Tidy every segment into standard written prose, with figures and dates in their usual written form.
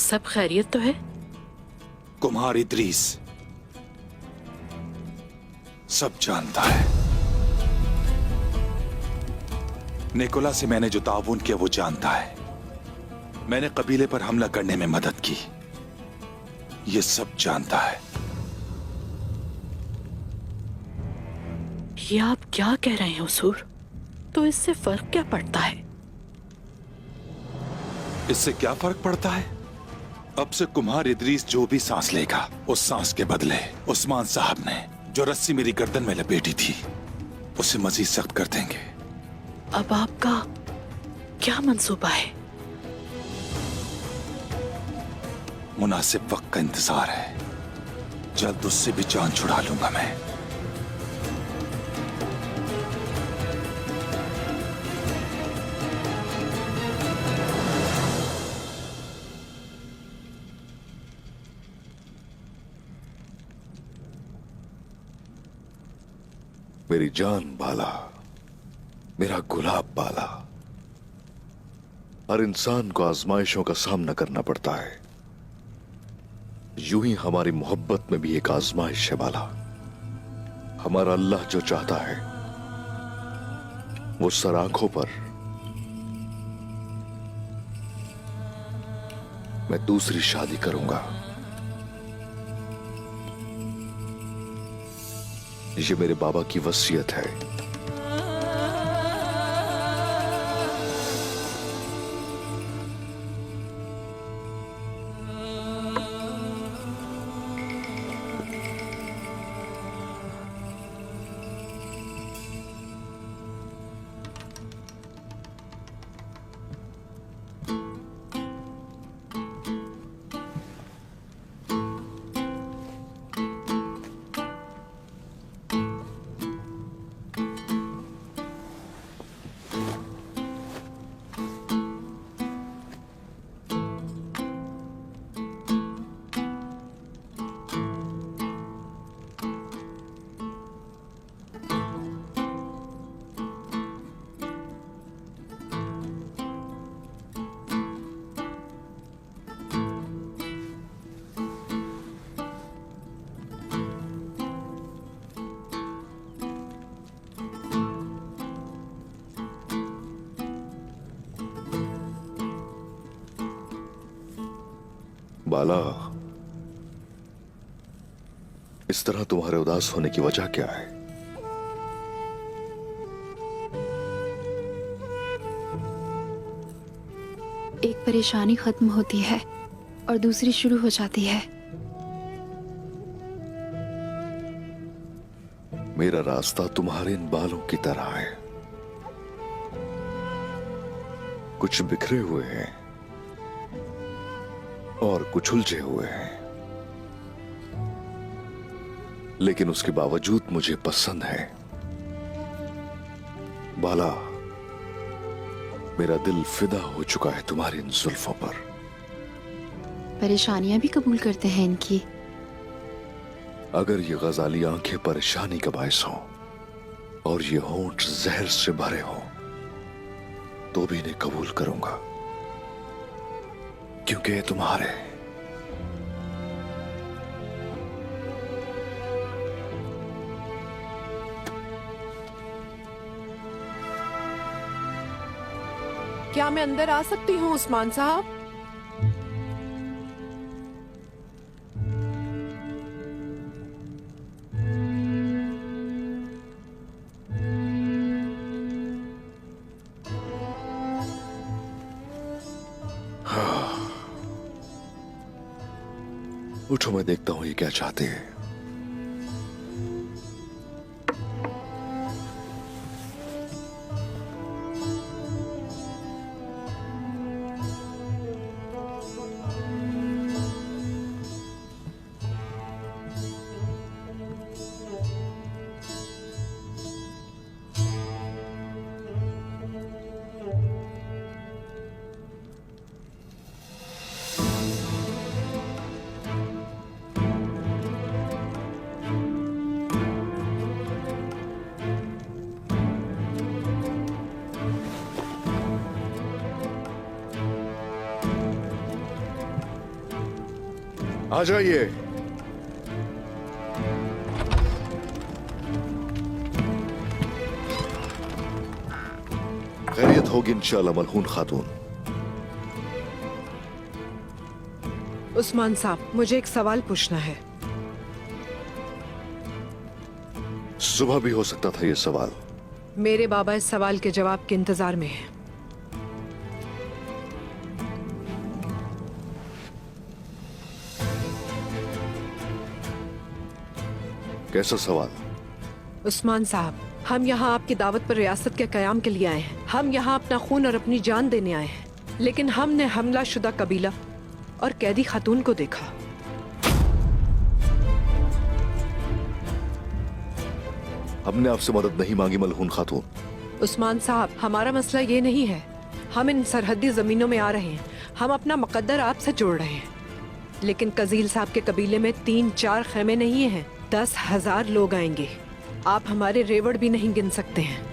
सब खैरियत तो है? कुम्हार इद्रीस सब जानता है। निकोला से मैंने जो ताउन किया वो जानता है। मैंने कबीले पर हमला करने में मदद की, ये सब जानता है। ये आप क्या कह रहे हैं उसूर? तो इससे फर्क क्या पड़ता है? इससे क्या फर्क पड़ता है? अब से कुम्हार इद्रीस जो भी सांस लेगा, उस सांस के बदले उस्मान साहब ने जो रस्सी मेरी गर्दन में लपेटी थी उसे मजीद सख्त कर देंगे। अब आपका क्या मंसूबा है? मुनासिब वक्त का इंतजार है, जल्द उससे भी जान छुड़ा लूंगा मैं। मेरी जान बाला, मेरा गुलाब बाला। हर इंसान को आजमाइशों का सामना करना पड़ता है, यूं ही हमारी मोहब्बत में भी एक आजमाइश है बाला। हमारा अल्लाह जो चाहता है वो सर आंखों पर मैं दूसरी शादी करूंगा। ये मेरे बाबा की वसीयत है। बाला, इस तरह तुम्हारे उदास होने की वजह क्या है? एक परेशानी खत्म होती है और दूसरी शुरू हो जाती है। मेरा रास्ता तुम्हारे इन बालों की तरह है, कुछ बिखरे हुए हैं और कुछ उलझे हुए हैं, लेकिन उसके बावजूद मुझे पसंद है। बाला, मेरा दिल फिदा हो चुका है तुम्हारी इन जुल्फों पर। परेशानियां भी कबूल करते हैं इनकी। अगर ये गजाली आंखें परेशानी का बायस हो और ये होंठ जहर से भरे हो तो भी इन्हें कबूल करूंगा, क्योंकि ये तुम्हारे। क्या मैं अंदर आ सकती हूँ उस्मान साहब? उठो, मैं देखता हूं ये क्या चाहते हैं। आ जाइए। खैरियत होगी इंशाल्लाह मलहून खातून। उस्मान साहब, मुझे एक सवाल पूछना है। सुबह भी हो सकता था ये सवाल। मेरे बाबा इस सवाल के जवाब के इंतजार में हैं। कैसा सवाल? उस्मान साहब, हम यहाँ आपकी दावत पर रियासत के कयाम के लिए आए हैं। हम यहाँ अपना खून और अपनी जान देने आए हैं, लेकिन हमने हमला शुदा कबीला और कैदी खातून को देखा। हमने आपसे मदद नहीं मांगी मलहून खातून। उस्मान साहब, हमारा मसला ये नहीं है। हम इन सरहदी जमीनों में आ रहे हैं, हम अपना मुकद्दर आपसे जोड़ रहे हैं। लेकिन कजील साहब के कबीले में 3-4 खेमे नहीं हैं, 10,000 लोग आएंगे। आप हमारे रेवड़ भी नहीं गिन सकते हैं।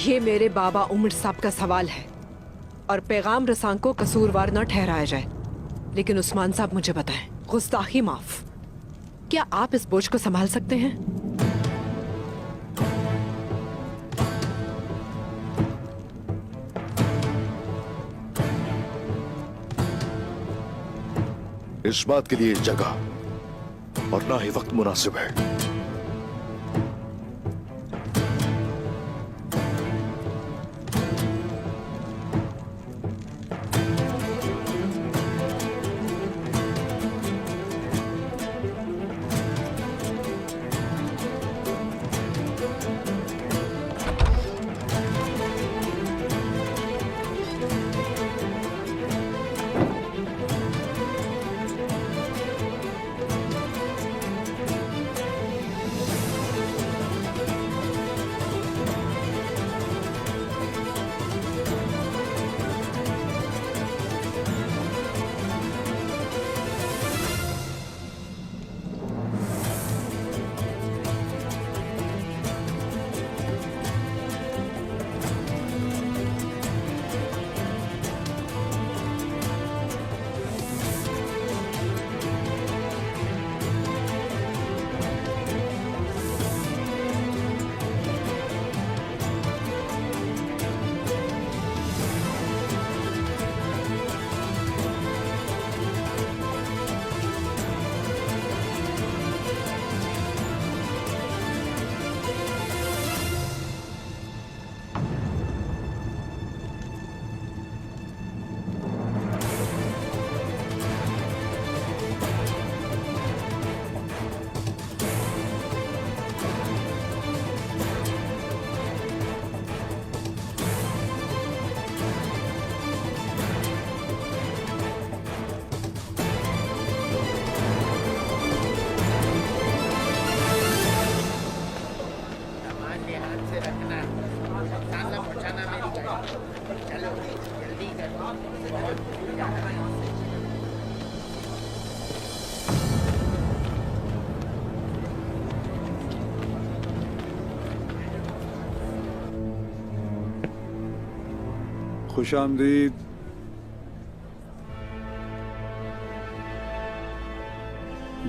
ये मेरे बाबा उमर साहब का सवाल है और पैगाम रसां को कसूरवार न ठहराया जाए। लेकिन उस्मान साहब, मुझे बताएं, गुस्ताखी माफ, क्या आप इस बोझ को संभाल सकते हैं? इस बात के लिए जगह और ना ही वक्त मुनासिब है। खुशामदीद।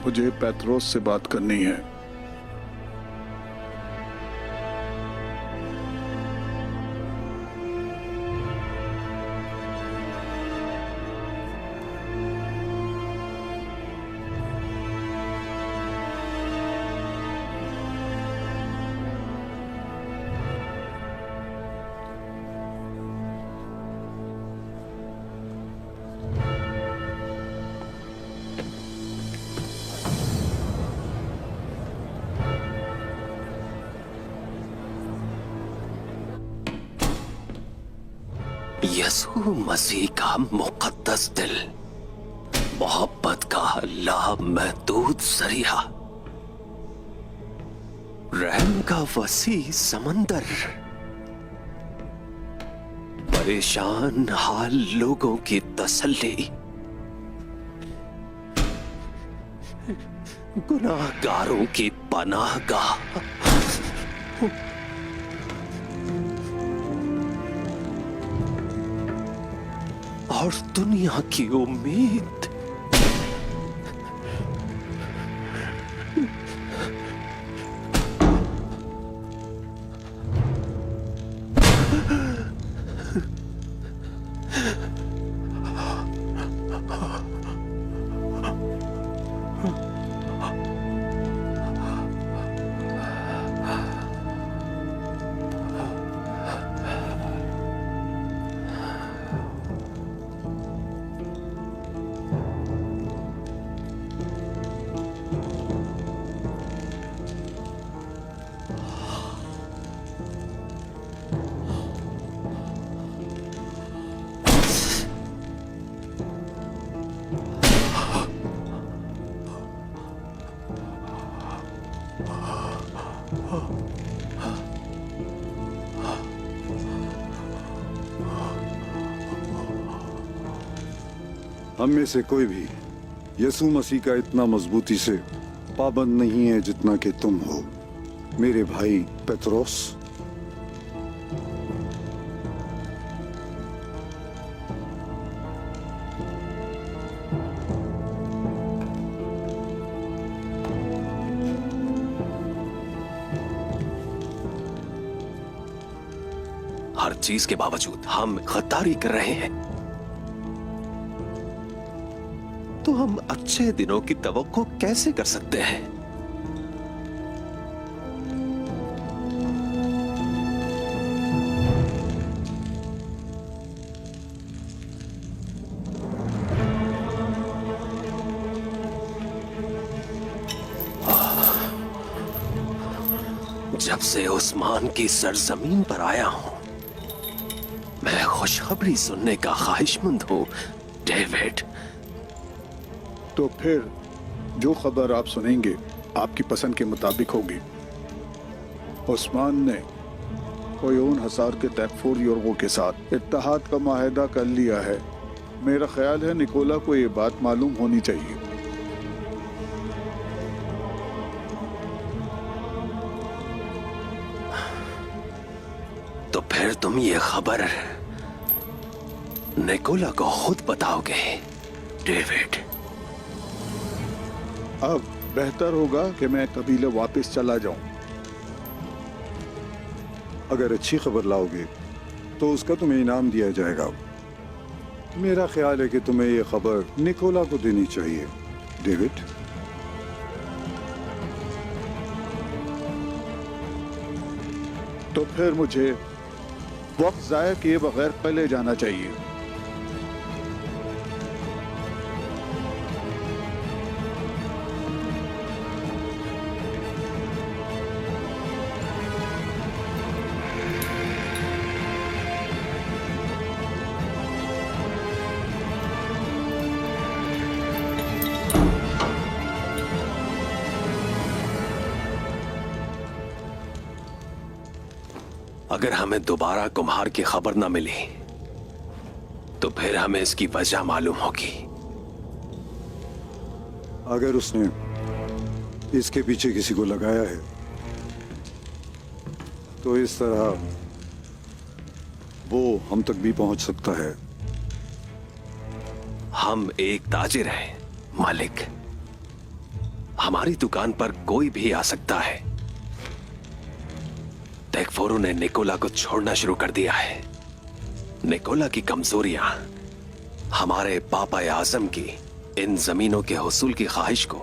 मुझे पेत्रोस से बात करनी है। यसू मसीह का मुकद्दस दिल, मोहब्बत का लामहदूद जरिया, रहम का वसी समंदर, परेशान हाल लोगों की तसल्ली, गुनाहगारों की पनाहगाह। और दुनिया की उम्मीद। हम में से कोई भी यीशु मसीह का इतना मजबूती से पाबंद नहीं है जितना कि तुम हो, मेरे भाई पेत्रोस। हर चीज के बावजूद हम गद्दारी कर रहे हैं, तो हम अच्छे दिनों की तवक्को कैसे कर सकते हैं? जब से उस्मान की सरजमीन पर आया हूं, मैं खुशखबरी सुनने का ख्वाहिशमंद हूं, डेविड। तो फिर जो खबर आप सुनेंगे आपकी पसंद के मुताबिक होगी। उस्मान ने ओयोन हसार के तैकफूर योरगो के साथ इत्तेहाद का माहिदा कर लिया है। मेरा ख्याल है निकोला को ये बात मालूम होनी चाहिए। तो फिर तुम ये खबर निकोला को खुद बताओगे, डेविड? अब बेहतर होगा कि मैं कबीले वापस चला जाऊं। अगर अच्छी खबर लाओगे तो उसका तुम्हें इनाम दिया जाएगा। मेरा ख्याल है कि तुम्हें यह खबर निकोला को देनी चाहिए, डेविड। तो फिर मुझे वक्त जाया किए बगैर पहले जाना चाहिए। अगर हमें दोबारा कुम्हार की खबर न मिली तो फिर हमें इसकी वजह मालूम होगी। अगर उसने इसके पीछे किसी को लगाया है तो इस तरह वो हम तक भी पहुंच सकता है। हम एक ताजिर हैं, मालिक। हमारी दुकान पर कोई भी आ सकता है। तैकफोरू ने निकोला को छोड़ना शुरू कर दिया है। निकोला की कमजोरियां हमारे पापा आजम की इन जमीनों के हुसूल की ख्वाहिश को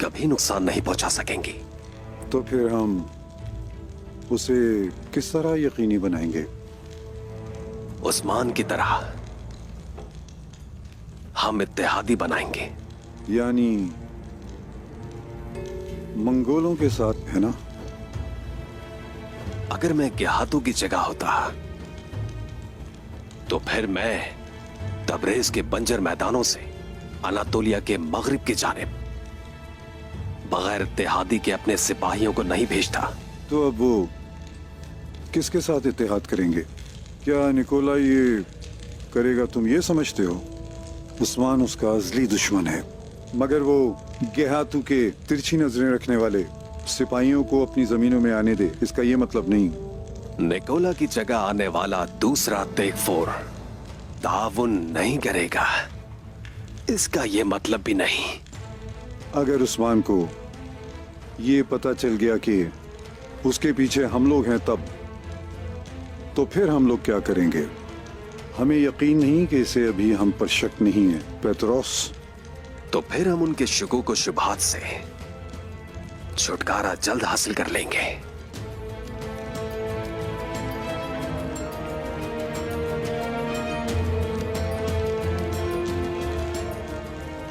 कभी नुकसान नहीं पहुंचा सकेंगी। तो फिर हम उसे किस तरह यकीनी बनाएंगे? उस्मान की तरह हम इत्तेहादी बनाएंगे। यानी मंगोलों के साथ, है ना? अगर मैं गेहातों की जगह होता तो फिर मैं तबरेज के बंजर मैदानों से अनातोलिया के मगरिब की जानिब बगैर इत्तेहादी के अपने सिपाहियों को नहीं भेजता। तो अब वो किसके साथ इत्तेहाद करेंगे? क्या निकोला ये करेगा तुम ये समझते हो? उस्मान उसका अजली दुश्मन है, मगर वो गेहातू के तिरछी नजरें रखने वाले सिपाहियों को अपनी जमीनों में आने दे, इसका ये मतलब नहीं। निकोला की जगह आने वाला दूसरा तैकफोर ताउन नहीं करेगा, इसका ये मतलब भी नहीं। अगर उस्मान को ये पता चल गया कि उसके पीछे हम लोग हैं तब, तो फिर हम लोग क्या करेंगे? हमें यकीन नहीं कि इसे अभी हम पर शक नहीं है पेत्रोस। तो फिर हम उनके शुकूक व शुबहात से छुटकारा जल्द हासिल कर लेंगे।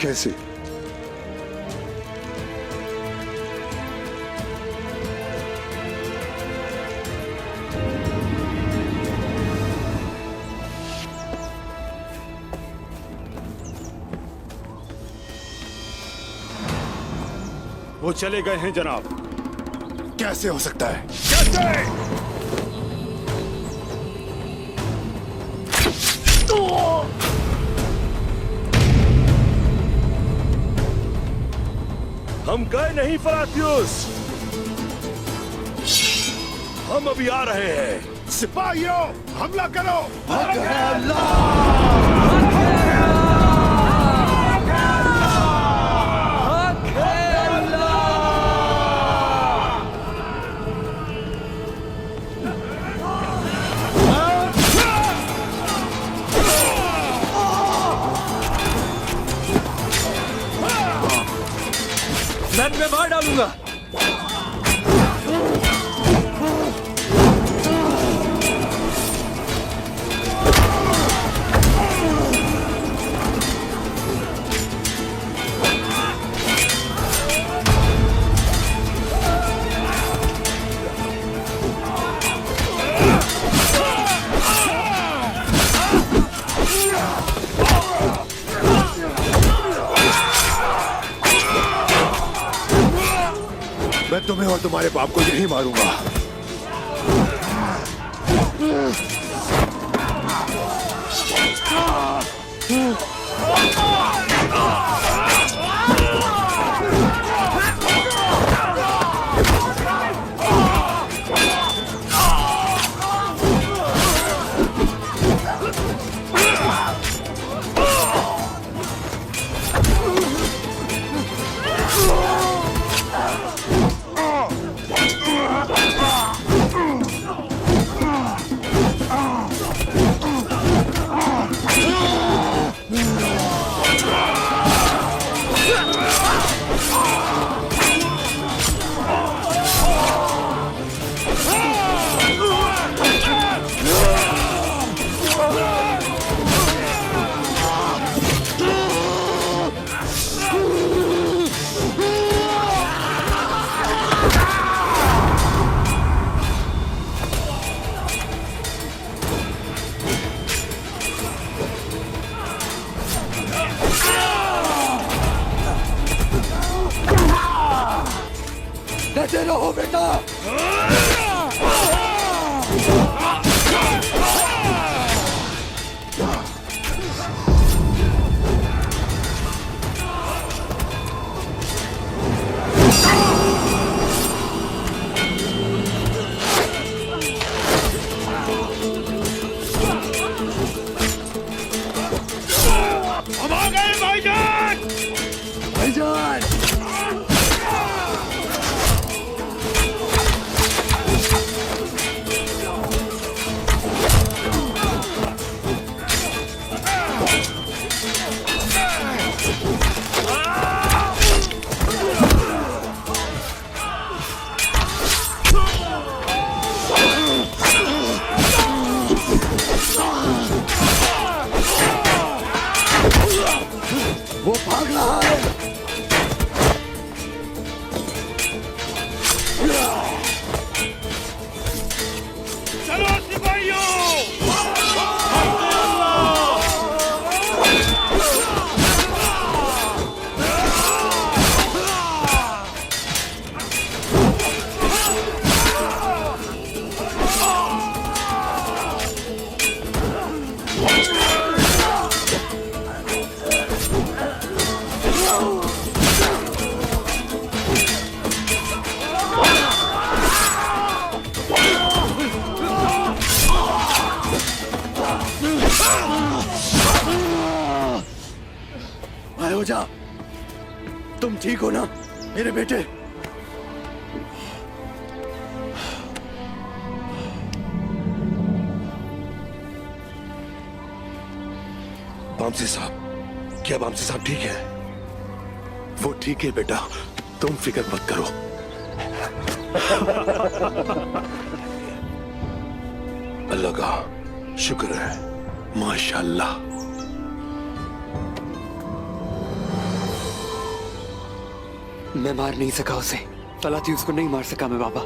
कैसे? वो चले गए हैं जनाब। कैसे हो सकता है? हम गए नहीं फरातियुस, हम अभी आ रहे हैं। सिपाहियों, हमला करो! मैं तुम्हें मार डालूंगा। मैं तुम्हें और तुम्हारे बाप को यही मारूंगा। डटे रहो बेटा। हम आ गए भाईजान। भाईजान, वो भाग रहा है। हो जा। तुम ठीक हो ना मेरे बेटे? बामसी साहब, क्या बामसी साहब ठीक है? वो ठीक है बेटा, तुम फिक्र मत करो। अल्लाह का शुक्र है। माशाल्लाह। मैं मार नहीं सका उसे, फलाती उसको नहीं मार सका मैं बाबा।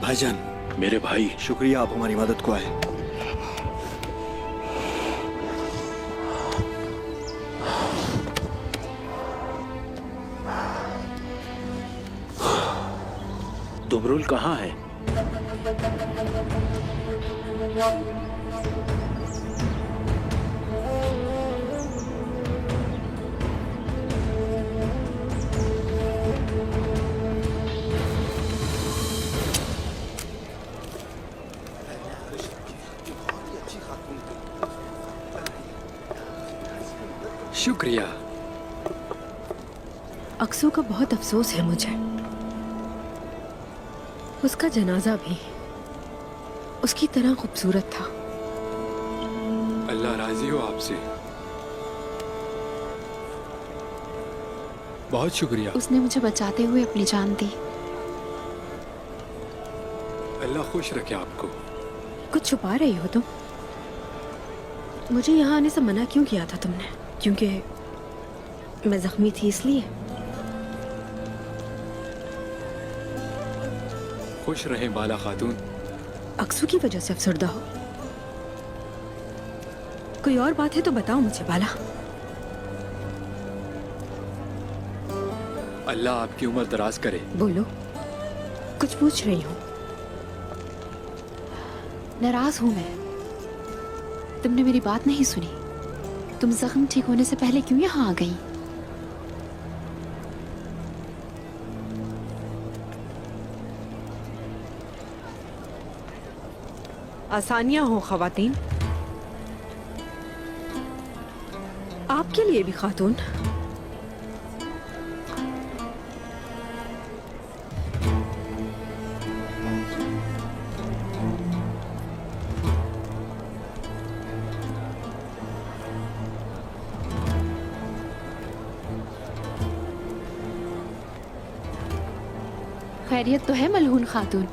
भाईजान, मेरे भाई, शुक्रिया आप हमारी मदद को आए। तुमरुल कहाँ है? शुक्रिया। अक्सू का बहुत अफसोस है मुझे। उसका जनाजा भी उसकी तरह खूबसूरत था। अल्लाह राजी हो आपसे। बहुत शुक्रिया। उसने मुझे बचाते हुए अपनी जान दी। अल्लाह खुश रखे आपको। कुछ छुपा रही हो तुम? मुझे यहाँ आने से मना क्यों किया था तुमने? क्योंकि मैं जख्मी थी इसलिए? खुश रहें बाला खातून। अक्सू की वजह से अफसरदा हो? कोई और बात है तो बताओ मुझे बाला। अल्लाह आपकी उम्र दराज करे। बोलो, कुछ पूछ रही हूँ। नाराज हूं मैं, तुमने मेरी बात नहीं सुनी। तुम जख्म ठीक होने से पहले क्यों यहाँ आ गई? आसानियां हो खवातीन, आपके लिए भी खातून। खैरियत तो है मलहून खातून?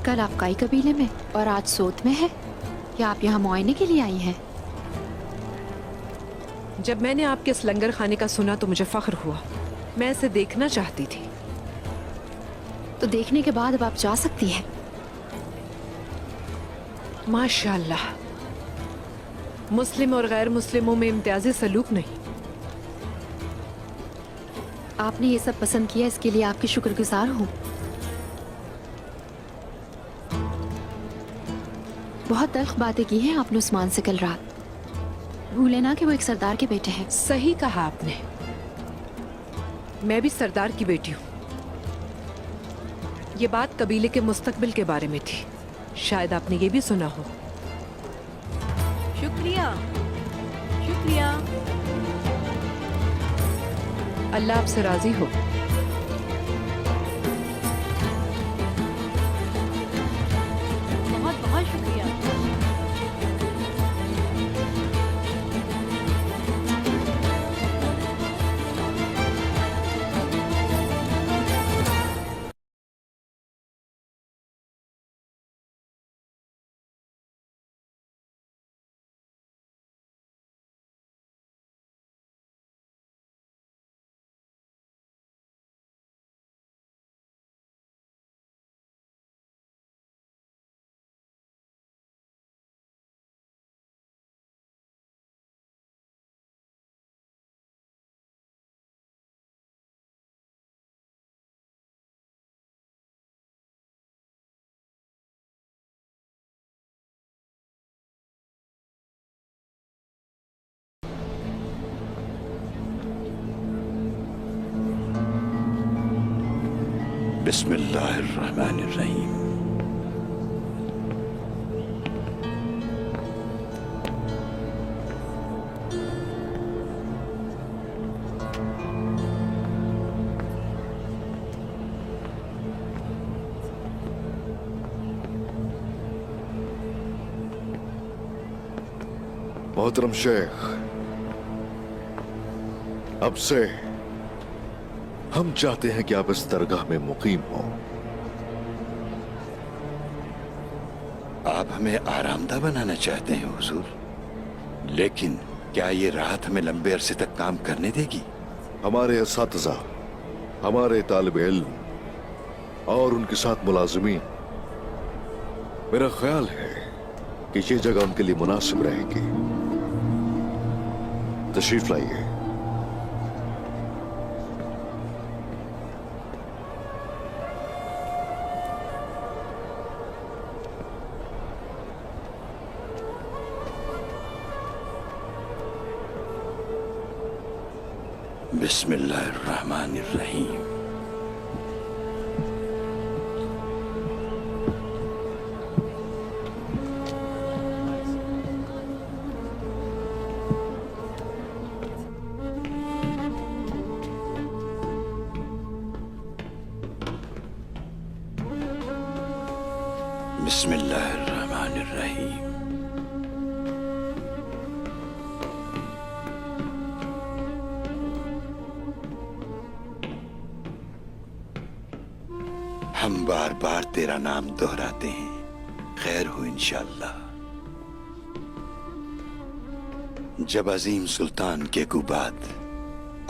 कल आप काई कबीले में और आज सोत में है, या आप यहाँ मुआयने के लिए आई हैं? जब मैंने आपके इस लंगर खाने का सुना तो मुझे फख्र हुआ। मैं इसे देखना चाहती थी। तो देखने के बाद अब आप जा सकती हैं। माशाल्लाह, मुस्लिम और गैर मुस्लिमों में इम्तियाजी सलूक नहीं। आपने ये सब पसंद किया, इसके लिए आपकी शुक्रगुजार हूँ। बहुत तल्ख बातें की हैं आपने उस्मान से कल रात। भूले ना कि वो एक सरदार के बेटे हैं। सही कहा आपने, मैं भी सरदार की बेटी हूँ। ये बात कबीले के मुस्तकबिल के बारे में थी, शायद आपने ये भी सुना हो। शुक्रिया शुक्रिया। अल्लाह आपसे राजी हो। बहुत बहुत शुक्रिया। बिस्मिल्लाहिर्रहमानिर्रहीम। मोहतरम शेख, अब से हम चाहते हैं कि आप इस दरगाह में मुकीम हो। आप हमें आरामदा बनाना चाहते हैं हुजूर, लेकिन क्या ये राहत हमें लंबे अरसे तक काम करने देगी? हमारे असातिज़ा, हमारे तालिब इल्म और उनके साथ मुलाजिमीन, मेरा ख्याल है कि ये जगह उनके लिए मुनासिब रहेगी। तशरीफ लाइए। बिस्मिल्लाहिर्रहमानिर्रहीम। बिस्मिल्लाहिर्रहमानिर्रहीम। हम बार बार तेरा नाम दोहराते हैं, खैर हो इंशाअल्लाह। जब अजीम सुल्तान के कुबाद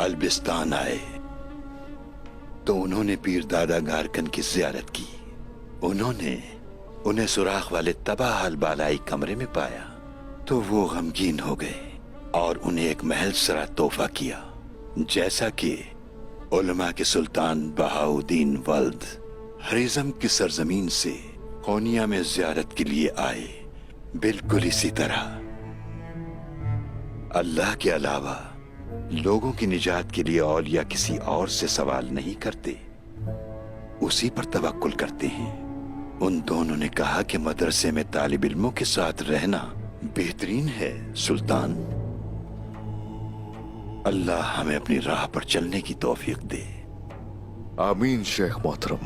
अल्बिस्तान आए तो उन्होंने पीर दादा गारकन की जियारत की। उन्होंने उन्हें सुराख वाले तबाह बालाई कमरे में पाया तो वो गमगीन हो गए और उन्हें एक महल सरा तोहफा किया, जैसा कि उलमा के सुल्तान बहाउद्दीन वल्द हरिजम की सरजमीन से कोनिया में जियारत के लिए आए, बिल्कुल इसी तरह अल्लाह के अलावा लोगों की निजात के लिए औलिया किसी और से सवाल नहीं करते, उसी पर तवक्कुल करते हैं। उन दोनों ने कहा कि मदरसे में तालिब इल्मों के साथ रहना बेहतरीन है सुल्तान। अल्लाह हमें अपनी राह पर चलने की तौफीक दे। आमीन शेख मोहतरम।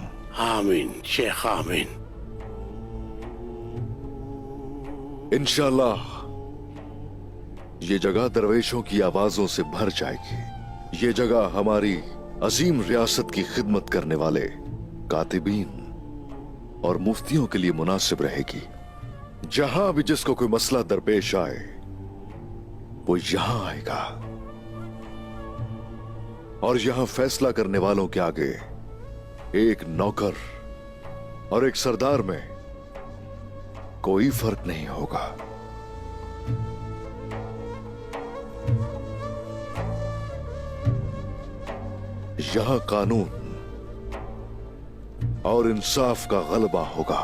आमीन शेख आमीन। इंशाअल्लाह ये जगह दरवेशों की आवाजों से भर जाएगी। ये जगह हमारी अजीम रियासत की खिदमत करने वाले कातिबीन और मुफ्तियों के लिए मुनासिब रहेगी। जहां भी जिसको कोई मसला दरपेश आए वो यहां आएगा और यहां फैसला करने वालों के आगे एक नौकर और एक सरदार में कोई फर्क नहीं होगा। यहां कानून और इंसाफ का गलबा होगा।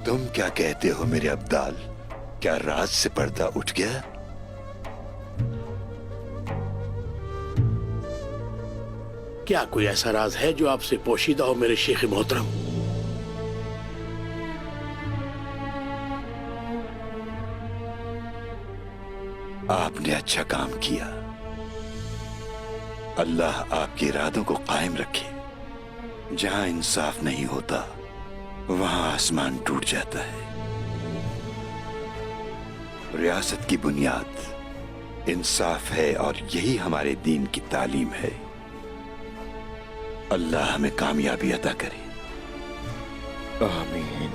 तुम क्या कहते हो मेरे अब्दाल? क्या राज से पर्दा उठ गया? क्या कोई ऐसा राज है जो आपसे पोशीदा हो मेरे शेख मोहतरम? आपने अच्छा काम किया। अल्लाह आपके इरादों को कायम रखे। जहां इंसाफ नहीं होता वहां आसमान टूट जाता है। रियासत की बुनियाद इंसाफ है और यही हमारे दीन की तालीम है। अल्लाह हमें कामयाबी अता करे। आमीन।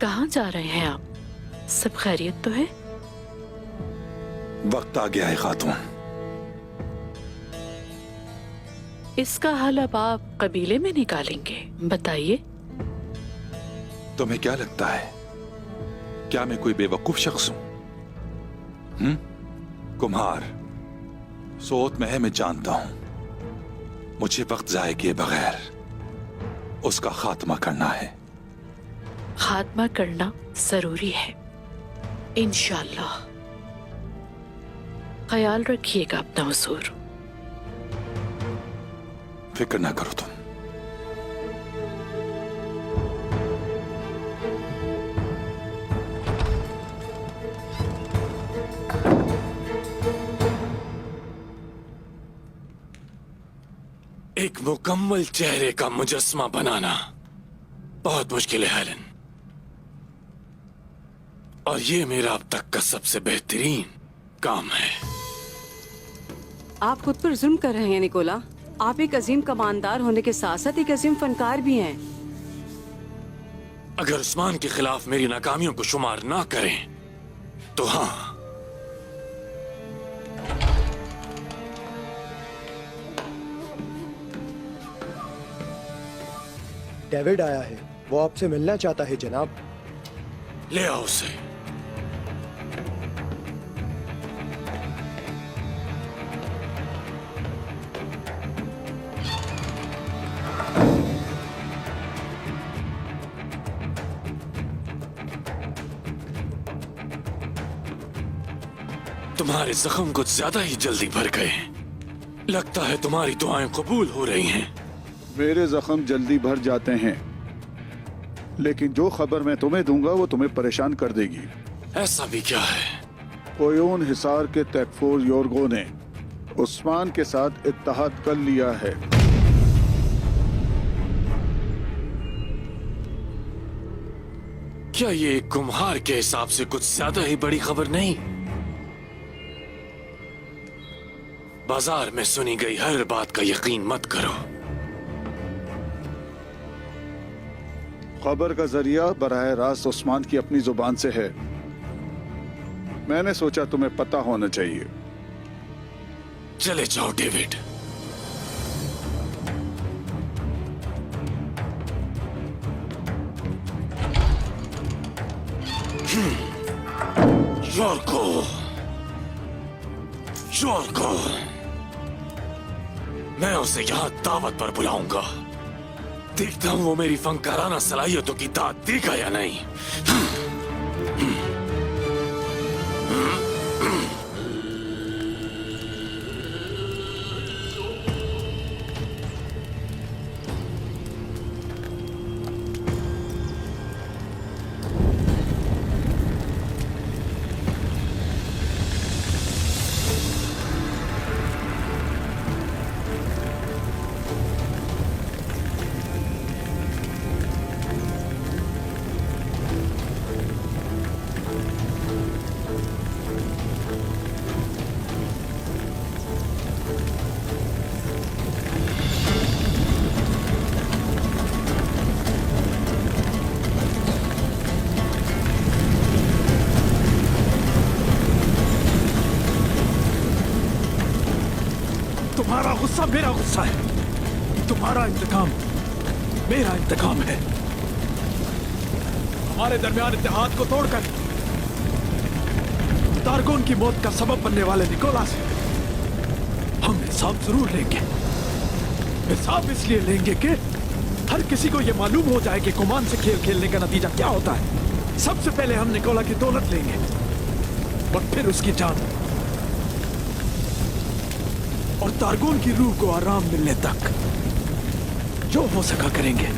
कहाँ जा रहे हैं आप? सब खैरियत तो है? वक्त आ गया है खातून। इसका हल अब आप कबीले में निकालेंगे, बताइए। तुम्हें क्या लगता है, क्या मैं कोई बेवकूफ शख्स हूं? कुम्हार सोत में है, मैं जानता हूं। मुझे वक्त जाए किए बगैर उसका खात्मा करना है। खात्मा करना जरूरी है, इंशाअल्लाह। ख्याल रखिएगा अपना हुजूर। फिक्र ना करो तुम। एक मुकम्मल चेहरे का मुजस्समा बनाना बहुत मुश्किल है हेलन, और ये मेरा अब तक का सबसे बेहतरीन काम है। आप खुद पर जुल्म कर रहे हैं निकोला। आप एक अजीम कमांडर होने के साथ साथ एक अजीम फनकार भी हैं। अगर उस्मान के खिलाफ मेरी नाकामियों को शुमार ना करें तो हाँ, डेविड आया है, वो आपसे मिलना चाहता है जनाब। ले आओ उसे। तुम्हारे जख्म कुछ ज्यादा ही जल्दी भर गए। लगता है तुम्हारी दुआएं कबूल हो रही हैं। मेरे जख्म जल्दी भर जाते हैं, लेकिन जो खबर मैं तुम्हें दूंगा वो तुम्हें परेशान कर देगी। ऐसा भी क्या है? ओयोन हिसार के तैकफोर योरगो ने उस्मान के साथ इत्तेहाद कर लिया है। क्या ये कुम्हार के हिसाब से कुछ ज्यादा ही बड़ी खबर नहीं? बाजार में सुनी गई हर बात का यकीन मत करो। खबर का जरिया बराह रास्त उस्मान की अपनी जुबान से है। मैंने सोचा तुम्हें पता होना चाहिए। चले जाओ डेविड। योरगो, योरगो, मैं उसे यहां दावत पर बुलाऊंगा। देखता हूं वो मेरी फनकाराना सलाहियतों की दाद देगा या नहीं। तुम्हारा गुस्सा मेरा गुस्सा है, तुम्हारा इंतकाम मेरा इंतकाम है। हमारे दरमियान इत्तेहाद को तोड़कर तारगोन की मौत का सबब बनने वाले निकोला से हम हिसाब जरूर लेंगे। हिसाब इसलिए लेंगे कि हर किसी को यह मालूम हो जाए कि कुमान से खेल खेलने का नतीजा क्या होता है। सबसे पहले हम निकोला की दौलत लेंगे और फिर उसकी जान, और तारगोन की रूह को आराम मिलने तक जो हो सका करेंगे।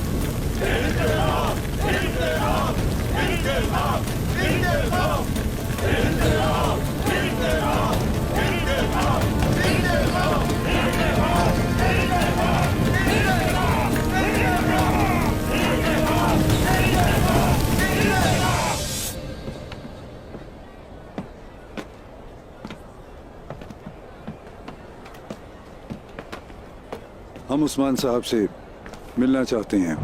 हम उस्मान साहब से मिलना चाहते हैं।